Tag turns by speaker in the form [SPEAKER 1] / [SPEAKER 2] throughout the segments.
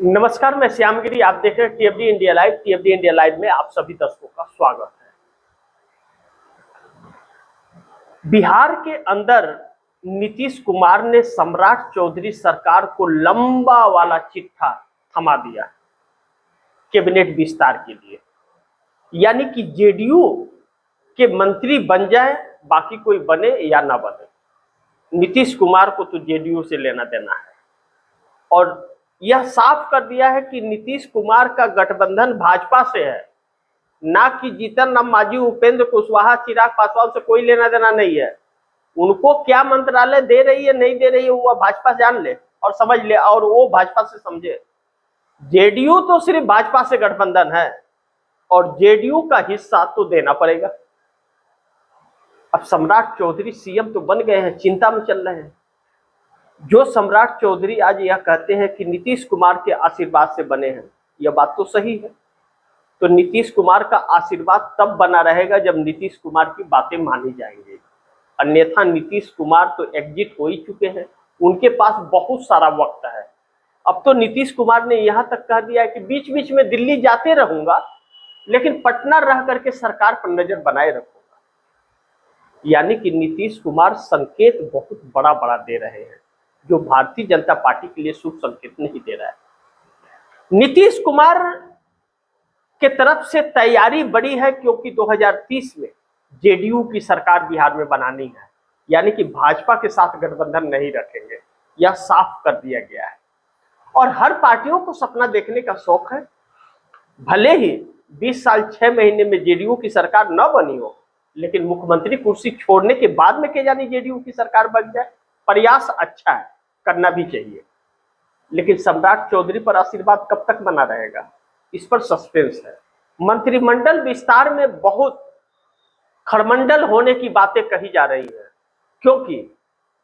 [SPEAKER 1] नमस्कार, मैं श्यामगिरी। आप देख रहे हैं टीएफडी इंडिया लाइव। टीएफडी इंडिया लाइव में आप सभी दर्शकों का स्वागत है। बिहार के अंदर नीतीश कुमार ने सम्राट चौधरी सरकार को लंबा वाला चिट्ठा थमा दिया कैबिनेट विस्तार के लिए, यानी कि जेडीयू के मंत्री बन जाए, बाकी कोई बने या ना बने, नीतीश कुमार को तो जेडीयू से लेना देना है। और यह साफ कर दिया है कि नीतीश कुमार का गठबंधन भाजपा से है, ना कि जीतन राम मांझी, उपेंद्र कुशवाहा, चिराग पासवान से कोई लेना देना नहीं है। उनको क्या मंत्रालय दे रही है नहीं दे रही है वो भाजपा जान ले और समझ ले, और वो भाजपा से समझे। जेडीयू तो सिर्फ भाजपा से गठबंधन है और जेडीयू का हिस्सा तो देना पड़ेगा। अब सम्राट चौधरी सीएम तो बन गए हैं, चिंता में चल रहे हैं। जो सम्राट चौधरी आज यह कहते हैं कि नीतीश कुमार के आशीर्वाद से बने हैं, यह बात तो सही है। तो नीतीश कुमार का आशीर्वाद तब बना रहेगा जब नीतीश कुमार की बातें मानी जाएंगी, अन्यथा नीतीश कुमार तो एग्जिट हो ही चुके हैं, उनके पास बहुत सारा वक्त है। अब तो नीतीश कुमार ने यहां तक कह दिया है कि बीच बीच में दिल्ली जाते रहूंगा, लेकिन पटना रह करके सरकार पर नजर बनाए रखूंगा। यानी कि नीतीश कुमार संकेत बहुत बड़ा बड़ा दे रहे हैं, जो भारतीय जनता पार्टी के लिए शुभ संकेत नहीं दे रहा है। नीतीश कुमार के तरफ से तैयारी बड़ी है, क्योंकि 2030 में जेडीयू की सरकार बिहार में बनानी है, यानी कि भाजपा के साथ गठबंधन नहीं रखेंगे, यह साफ कर दिया गया है। और हर पार्टियों को सपना देखने का शौक है, भले ही 20 साल 6 महीने में जेडीयू की सरकार न बनी हो, लेकिन मुख्यमंत्री कुर्सी छोड़ने के बाद में क्या जानी जेडीयू की सरकार बन जाए। प्रयास अच्छा है, करना भी चाहिए, लेकिन सम्राट चौधरी पर आशीर्वाद कब तक बना रहेगा, इस पर सस्पेंस है। मंत्रिमंडल विस्तार में बहुत खड़मंडल होने की बातें कही जा रही है, क्योंकि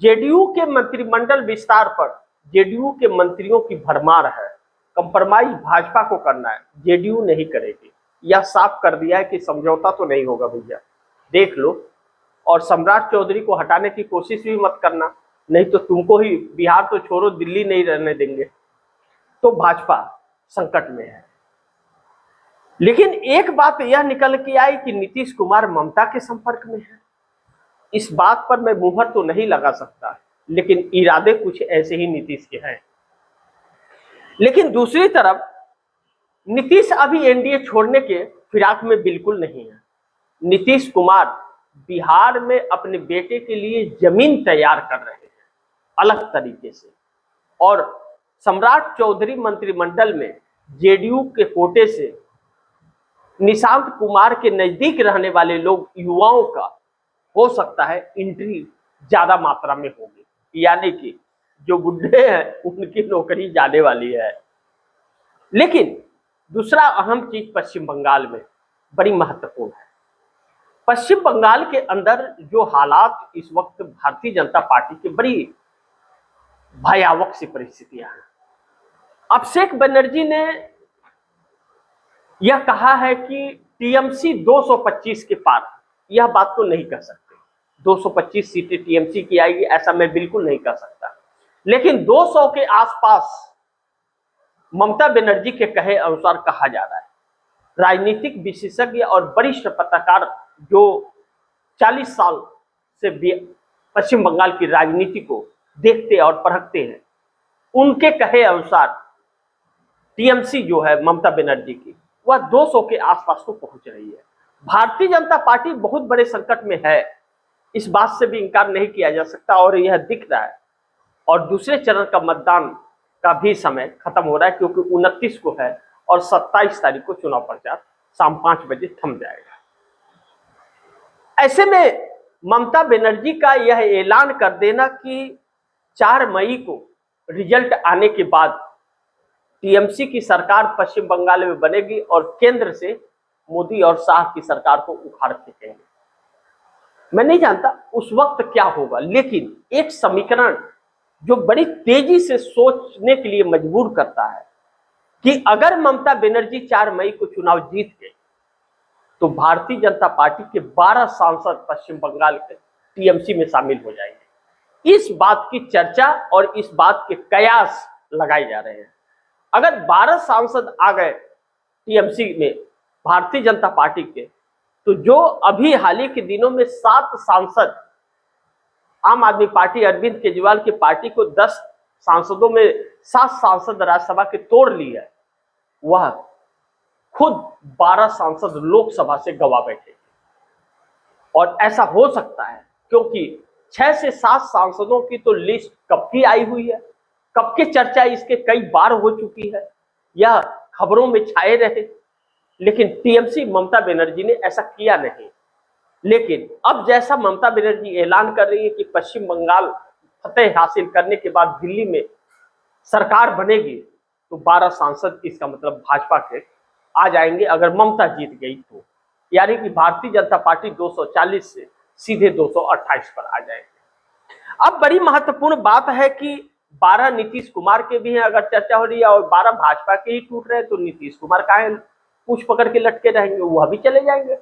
[SPEAKER 1] जेडीयू के मंत्रिमंडल विस्तार पर जेडीयू के मंत्रियों की भरमार है। कंप्रोमाइज भाजपा को करना है, जेडीयू नहीं करेगी। यह साफ कर दिया है कि समझौता तो नहीं होगा भैया, देख लो। और सम्राट चौधरी को हटाने की कोशिश भी मत करना, नहीं तो तुमको ही बिहार तो छोड़ो दिल्ली नहीं रहने देंगे। तो भाजपा संकट में है। लेकिन एक बात यह निकल के आई कि नीतीश कुमार ममता के संपर्क में है। इस बात पर मैं मुहर तो नहीं लगा सकता, लेकिन इरादे कुछ ऐसे ही नीतीश के हैं। लेकिन दूसरी तरफ नीतीश अभी एनडीए छोड़ने के फिराक में बिल्कुल नहीं है। नीतीश कुमार बिहार में अपने बेटे के लिए जमीन तैयार कर रहे हैं अलग तरीके से। और सम्राट चौधरी मंत्रिमंडल में जेडीयू के कोटे से निशांत कुमार के नजदीक रहने वाले लोग, युवाओं का हो सकता है एंट्री ज्यादा मात्रा में होगी, यानी कि जो बुढ़े हैं उनकी नौकरी जाने वाली है। लेकिन दूसरा अहम चीज पश्चिम बंगाल में बड़ी महत्वपूर्ण है। पश्चिम बंगाल के अंदर जो हालात इस वक्त भारतीय जनता पार्टी की बड़ी भयावह सी परिस्थितियां हैं। अभिषेक बनर्जी ने यह कहा है कि टीएमसी 225 के पार, यह बात तो नहीं कह सकते। 225 सीटें टीएमसी की आएगी ऐसा मैं बिल्कुल नहीं कह सकता, लेकिन 200 के आसपास ममता बनर्जी के कहे अनुसार कहा जा रहा है। राजनीतिक विशेषज्ञ और वरिष्ठ पत्रकार जो 40 साल से पश्चिम बंगाल की राजनीति को देखते और परखते हैं, उनके कहे अनुसार टीएमसी जो है ममता बनर्जी की, वह 200 के आसपास तो पहुंच रही है। भारतीय जनता पार्टी बहुत बड़े संकट में है, इस बात से भी इनकार नहीं किया जा सकता, और यह दिख रहा है। और दूसरे चरण का मतदान का भी समय खत्म हो रहा है, क्योंकि 29 को है और 27 तारीख को चुनाव प्रचार शाम 5 बजे थम जाएगा। ऐसे में ममता बनर्जी का यह ऐलान कर देना कि 4 मई को रिजल्ट आने के बाद टीएमसी की सरकार पश्चिम बंगाल में बनेगी और केंद्र से मोदी और शाह की सरकार को उखाड़ फेंकेंगे। मैं नहीं जानता उस वक्त क्या होगा, लेकिन एक समीकरण जो बड़ी तेजी से सोचने के लिए मजबूर करता है कि अगर ममता बनर्जी 4 मई को चुनाव जीत गए तो भारतीय जनता पार्टी के 12 सांसद पश्चिम बंगाल के टीएमसी में शामिल हो जाएंगे। इस बात की चर्चा और इस बात के कयास लगाए जा रहे हैं। अगर 12 सांसद आ गए टीएमसी में भारतीय जनता पार्टी के, तो जो अभी हाल ही के दिनों में 7 सांसद आम आदमी पार्टी अरविंद केजरीवाल की पार्टी को 10 सांसदों में 7 सांसद राज्यसभा के तोड़ लिए है, वह खुद 12 सांसद लोकसभा से गवा बैठे। और ऐसा हो सकता है क्योंकि 6 से 7 सांसदों की तो लिस्ट कब की आई हुई है, कब की चर्चा इसके कई बार हो चुकी है, यह खबरों में छाए रहे, लेकिन टीएमसी ममता बनर्जी ने ऐसा किया नहीं। लेकिन अब जैसा ममता बनर्जी ऐलान कर रही है कि पश्चिम बंगाल फतेह हासिल करने के बाद दिल्ली में सरकार बनेगी, तो 12 सांसद इसका मतलब भाजपा के आ जाएंगे अगर ममता जीत गई तो, यानी कि भारतीय जनता पार्टी 240 से सीधे 228 पर आ जाएगी। अब बड़ी महत्वपूर्ण बात है कि 12 नीतीश कुमार के भी हैं अगर चर्चा हो रही है, और 12 भाजपा के ही टूट रहे हैं, तो नीतीश कुमार काहे पूछ पकड़ के लटके रहेंगे, वह भी चले जाएंगे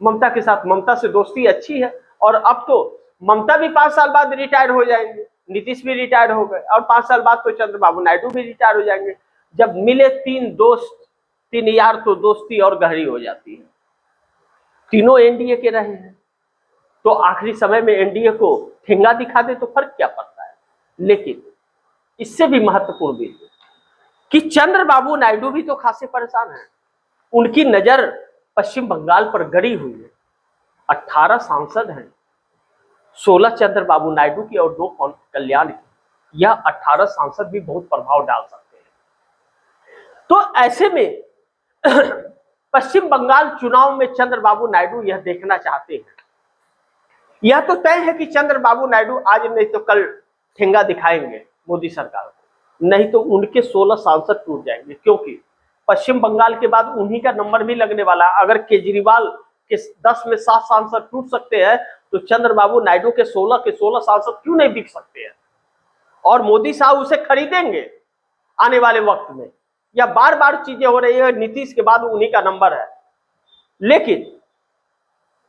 [SPEAKER 1] ममता के साथ। ममता से दोस्ती अच्छी है, और अब तो ममता भी 5 साल बाद रिटायर हो जाएंगे, नीतीश भी रिटायर हो गए, और 5 साल बाद तो चंद्रबाबू नायडू भी रिटायर हो जाएंगे। जब मिले 3 दोस्त 3 यार, तो दोस्ती और गहरी हो जाती है। तीनों एनडीए के रहे हैं, तो आखिरी समय में एनडीए को ठेंगा दिखा दे तो फर्क क्या पड़ता है। लेकिन इससे भी महत्वपूर्ण भी कि चंद्रबाबू नायडू भी तो खासे परेशान हैं, उनकी नजर पश्चिम बंगाल पर गड़ी हुई है। 18 सांसद हैं, 16 चंद्रबाबू नायडू की और 2 पवन कल्याण की। यह 18 सांसद भी बहुत प्रभाव डाल सकते हैं। तो ऐसे में पश्चिम बंगाल चुनाव में चंद्रबाबू नायडू यह देखना चाहते हैं। यह तो तय है कि चंद्रबाबू नायडू आज नहीं तो कल ठेंगा दिखाएंगे मोदी सरकार को, नहीं तो उनके 16 सांसद टूट जाएंगे, क्योंकि पश्चिम बंगाल के बाद उन्हीं का नंबर भी लगने वाला है। अगर केजरीवाल के 10 में 7 सांसद टूट सकते हैं, तो चंद्रबाबू नायडू के 16 सांसद क्यों नहीं बिक सकते हैं, और मोदी साहब उसे खरीदेंगे आने वाले वक्त में। या बार बार चीजें हो रही है, नीतीश के बाद उन्हीं का नंबर है। लेकिन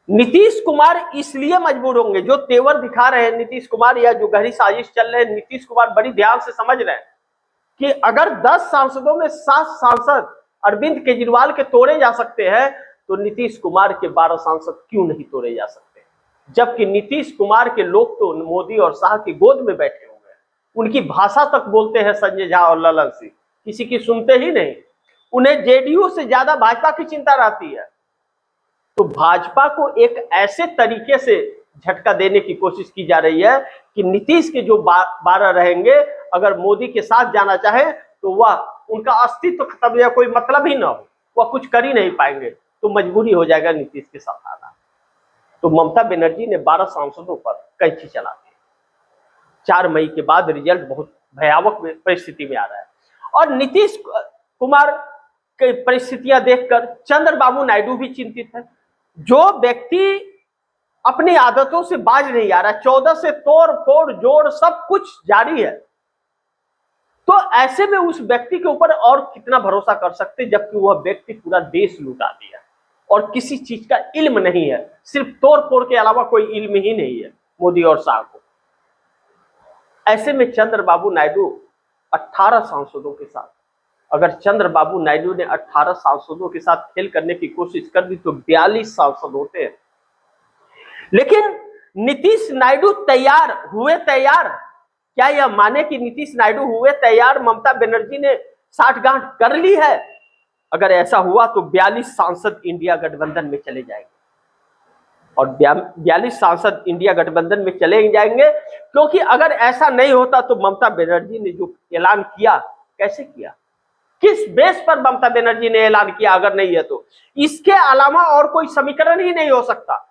[SPEAKER 1] नीतीश कुमार इसलिए मजबूर होंगे, जो तेवर दिखा रहे हैं नीतीश कुमार, या जो गहरी साजिश चल रहे हैं, नीतीश कुमार बड़ी ध्यान से समझ रहे हैं कि अगर 10 सांसदों में 7 सांसद अरविंद केजरीवाल के तोड़े जा सकते हैं, तो नीतीश कुमार के 12 सांसद क्यों नहीं तोड़े जा सकते। जबकि नीतीश कुमार के लोग तो मोदी और शाह की गोद में बैठे हुए हैं, उनकी भाषा तक बोलते हैं संजय झा और ललन सिंह, किसी की सुनते ही नहीं। उन्हें जेडीयू से ज्यादा भाजपा की चिंता रहती है। तो भाजपा को एक ऐसे तरीके से झटका देने की कोशिश की जा रही है कि नीतीश के जो 12 रहेंगे, अगर मोदी के साथ जाना चाहे तो वह उनका अस्तित्व खत्म या कोई मतलब ही ना हो, वह कुछ कर ही नहीं पाएंगे, तो मजबूरी हो जाएगा नीतीश के साथ आना। तो ममता बनर्जी ने 12 सांसदों पर कैंची चला दी। 4 मई के बाद रिजल्ट बहुत भयावह परिस्थिति में आ रहा है, और नीतीश कुमार की परिस्थितियां देखकर चंद्रबाबू नायडू भी चिंतित है। जो व्यक्ति अपनी आदतों से बाज नहीं आ रहा, 14 से तोड़ फोड़ जोड़ सब कुछ जारी है, तो ऐसे में उस व्यक्ति के ऊपर और कितना भरोसा कर सकते, जबकि वह व्यक्ति पूरा देश लुटा दिया और किसी चीज का इल्म नहीं है, सिर्फ तोड़ फोड़ के अलावा कोई इल्म ही नहीं है मोदी और शाह को। ऐसे में चंद्रबाबू नायडू 18 सांसदों के साथ, अगर चंद्रबाबू नायडू ने 18 सांसदों के साथ खेल करने की कोशिश कर दी तो 42 सांसद होते हैं। लेकिन नीतीश नायडू तैयार, क्या यह माने कि नीतीश नायडू हुए तैयार, ममता बनर्जी ने साठगांठ कर ली है? अगर ऐसा हुआ तो 42 सांसद इंडिया गठबंधन में चले जाएंगे, और 42 सांसद इंडिया गठबंधन में चले जाएंगे, क्योंकि अगर ऐसा नहीं होता तो ममता बनर्जी ने जो ऐलान किया, कैसे किया, किस बेस पर ममता बनर्जी ने ऐलान किया, अगर नहीं है तो इसके अलावा और कोई समीकरण ही नहीं हो सकता।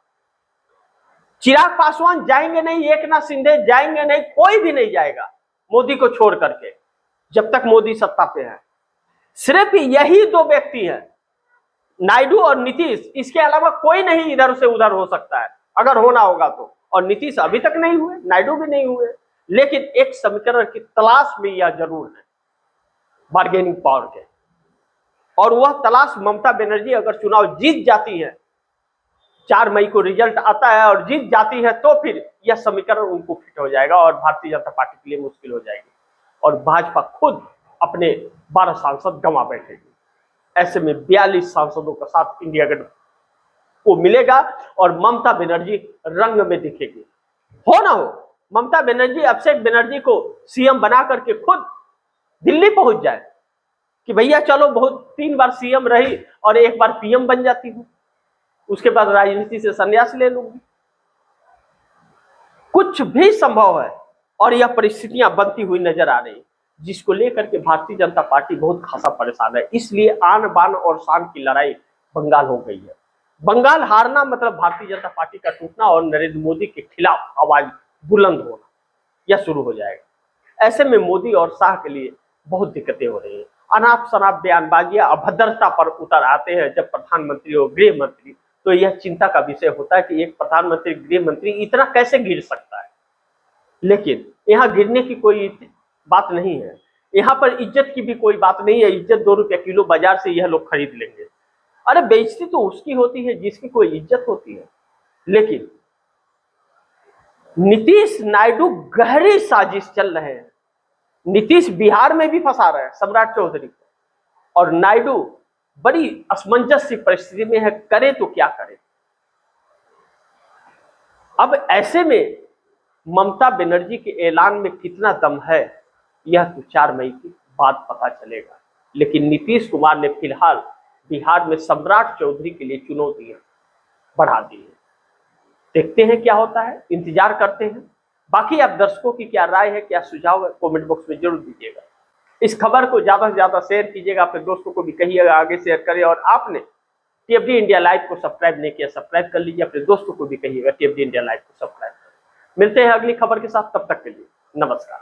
[SPEAKER 1] चिराग पासवान जाएंगे नहीं, एकनाथ शिंदे जाएंगे नहीं, कोई भी नहीं जाएगा मोदी को छोड़ करके, जब तक मोदी सत्ता पे है। सिर्फ यही 2 व्यक्ति हैं, नायडू और नीतीश, इसके अलावा कोई नहीं इधर से उधर हो सकता है अगर होना होगा तो। और नीतीश अभी तक नहीं हुए, नायडू भी नहीं हुए, लेकिन एक समीकरण की तलाश में यह जरूर है बार्गेनिंग पावर के, और वह तलाश ममता बनर्जी अगर चुनाव जीत जाती है, 4 मई को रिजल्ट आता है और जीत जाती है, तो फिर यह समीकरण उनको फिट हो जाएगा और भारतीय जनता पार्टी के लिए मुश्किल हो जाएगी, और भाजपा खुद अपने 12 सांसद गंवा बैठेगी। ऐसे में 42 सांसदों का साथ इंडिया गठबंधन को मिलेगा और ममता बनर्जी रंग में दिखेगी। हो ना हो, ममता बनर्जी अभिषेक बनर्जी को सीएम बना करके खुद दिल्ली पहुंच जाए कि भैया चलो, बहुत 3 बार सीएम रही और 1 बार पीएम बन जाती हूं, उसके बाद राजनीति से संन्यास ले लूंगी। कुछ भी संभव है और यह परिस्थितियां बनती हुई नजर आ रही, जिसको लेकर के भारतीय जनता पार्टी बहुत खासा परेशान है। इसलिए आन बान और शान की लड़ाई बंगाल हो गई है। बंगाल हारना मतलब भारतीय जनता पार्टी का टूटना और नरेंद्र मोदी के खिलाफ आवाज बुलंद होना, यह शुरू हो जाएगा। ऐसे में मोदी और शाह के लिए बहुत दिक्कतें हो रही है। अनाप शनाप बयानबाजियां अभद्रता पर उतर आते हैं जब प्रधानमंत्री और गृह मंत्री, तो यह चिंता का विषय होता है कि एक प्रधानमंत्री गृह मंत्री इतना कैसे गिर सकता है। लेकिन यहाँ गिरने की कोई बात नहीं है, यहाँ पर इज्जत की भी कोई बात नहीं है। इज्जत 2 रुपया किलो बाजार से यह लोग खरीद लेंगे। अरे बेइज्जती तो उसकी होती है जिसकी कोई इज्जत होती है। लेकिन नीतीश नायडू गहरी साजिश चल रहे हैं। नीतीश बिहार में भी फंसा रहे हैं सम्राट चौधरी को, और नायडू बड़ी असमंजस परिस्थिति में है, करे तो क्या करे। अब ऐसे में ममता बनर्जी के ऐलान में कितना दम है, यह तो 4 मई की बाद पता चलेगा। लेकिन नीतीश कुमार ने फिलहाल बिहार में सम्राट चौधरी के लिए चुनौतियां बढ़ा दी है। देखते हैं क्या होता है, इंतजार करते हैं। बाकी आप दर्शकों की क्या राय है, क्या सुझाव है, कमेंट बॉक्स में जरूर दीजिएगा। इस खबर को ज्यादा से ज्यादा शेयर कीजिएगा, अपने दोस्तों को भी कहिएगा आगे शेयर करें। और आपने टीएफडी इंडिया लाइव को सब्सक्राइब नहीं किया, सब्सक्राइब कर लीजिए। अपने दोस्तों को भी कहिएगा टीएफडी इंडिया लाइव को सब्सक्राइब करें। मिलते हैं अगली खबर के साथ, तब तक के लिए नमस्कार।